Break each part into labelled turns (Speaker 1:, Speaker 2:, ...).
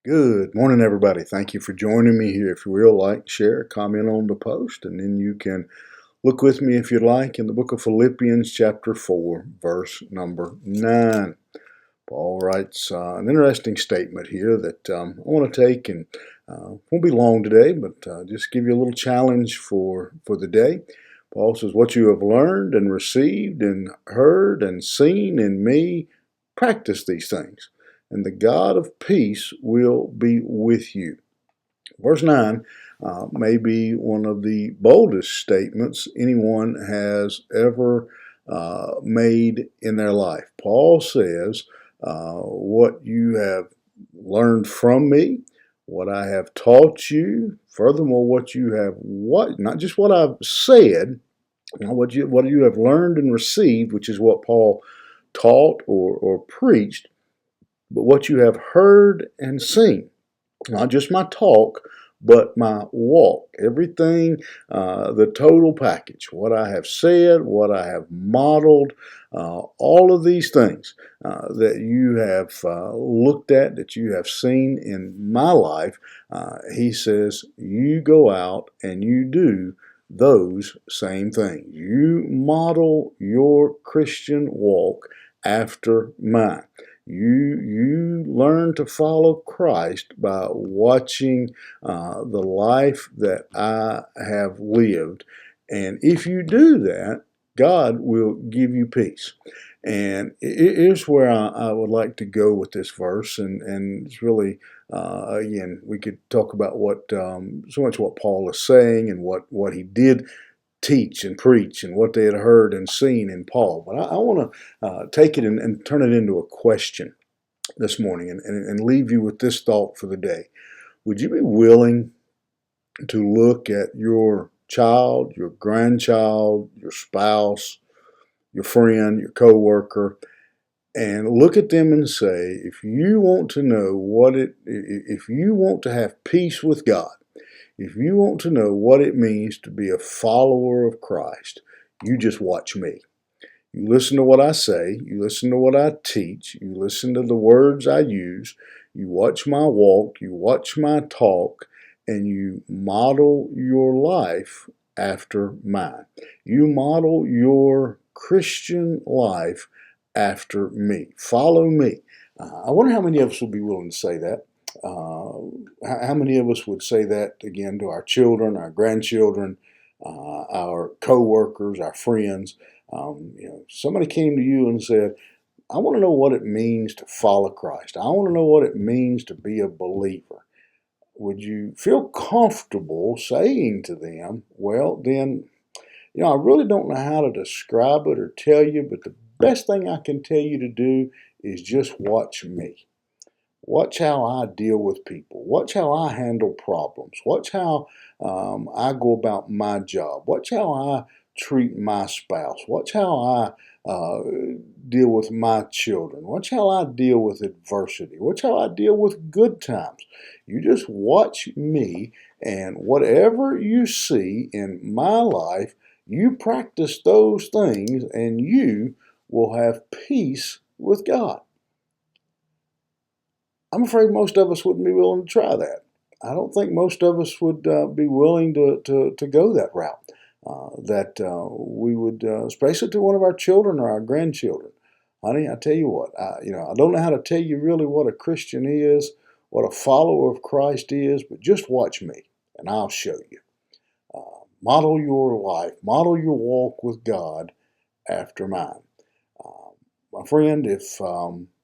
Speaker 1: Good morning, everybody. Thank you for joining me here. If you will, like, share, comment on the post, and then you can look with me if you'd like in the book of Philippians, chapter 4, verse number 9. Paul writes an interesting statement here that I want to take, and won't be long today, but just give you a little challenge for the day. Paul says, "What you have learned and received and heard and seen in me, practice these things, and the God of peace will be with you." Verse 9 may be one of the boldest statements anyone has ever made in their life. Paul says, what you have learned from me, what I have taught you, furthermore, not just what I've said, what you have learned and received, which is what Paul taught or preached, but what you have heard and seen. Not just my talk, but my walk. Everything, the total package. What I have said, what I have modeled, all of these things that you have looked at, that you have seen in my life, he says, you go out and you do those same things. You model your Christian walk after mine. You learn to follow Christ by watching the life that I have lived. And if you do that, God will give you peace. And here's where I would like to go with this verse. And it's really, again, we could talk about so much what Paul is saying and what he did teach and preach and what they had heard and seen in Paul. But I want to take it and turn it into a question this morning and leave you with this thought for the day. Would you be willing to look at your child, your grandchild, your spouse, your friend, your coworker, and look at them and say, if you want to know if you want to have peace with God, if you want to know what it means to be a follower of Christ, you just watch me. You listen to what I say, you listen to what I teach, you listen to the words I use, you watch my walk, you watch my talk, and you model your life after mine. You model your Christian life after me. Follow me. I wonder how many of us would be willing to say that. How many of us would say that again to our children, our grandchildren, our co-workers, our friends? Somebody came to you and said, I want to know what it means to follow Christ. I want to know what it means to be a believer. Would you feel comfortable saying to them, well, then, I really don't know how to describe it or tell you, but the best thing I can tell you to do is just watch me. Watch how I deal with people. Watch how I handle problems. Watch how I go about my job. Watch how I treat my spouse. Watch how I deal with my children. Watch how I deal with adversity. Watch how I deal with good times. You just watch me, and whatever you see in my life, you practice those things, and you will have peace with God. I'm afraid most of us wouldn't be willing to try that. I don't think most of us would be willing to go that route. We would, especially to one of our children or our grandchildren. Honey, I tell you what, I don't know how to tell you really what a Christian is, what a follower of Christ is, but just watch me and I'll show you. Model your life, model your walk with God after mine. My friend, if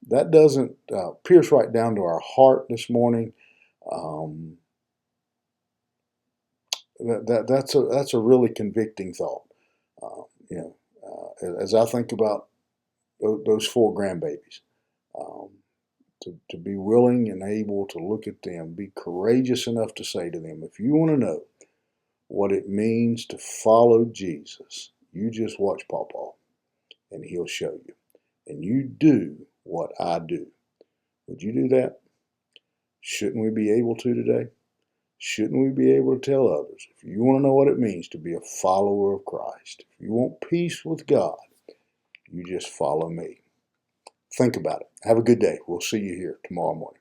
Speaker 1: that doesn't pierce right down to our heart this morning, um, that's a really convicting thought. Uh, as I think about those four grandbabies, um, to be willing and able to look at them, be courageous enough to say to them, if you want to know what it means to follow Jesus, you just watch Pawpaw, and he'll show you. And you do what I do. Would you do that? Shouldn't we be able to today? Shouldn't we be able to tell others, if you want to know what it means to be a follower of Christ, if you want peace with God, you just follow me. Think about it. Have a good day. We'll see you here tomorrow morning.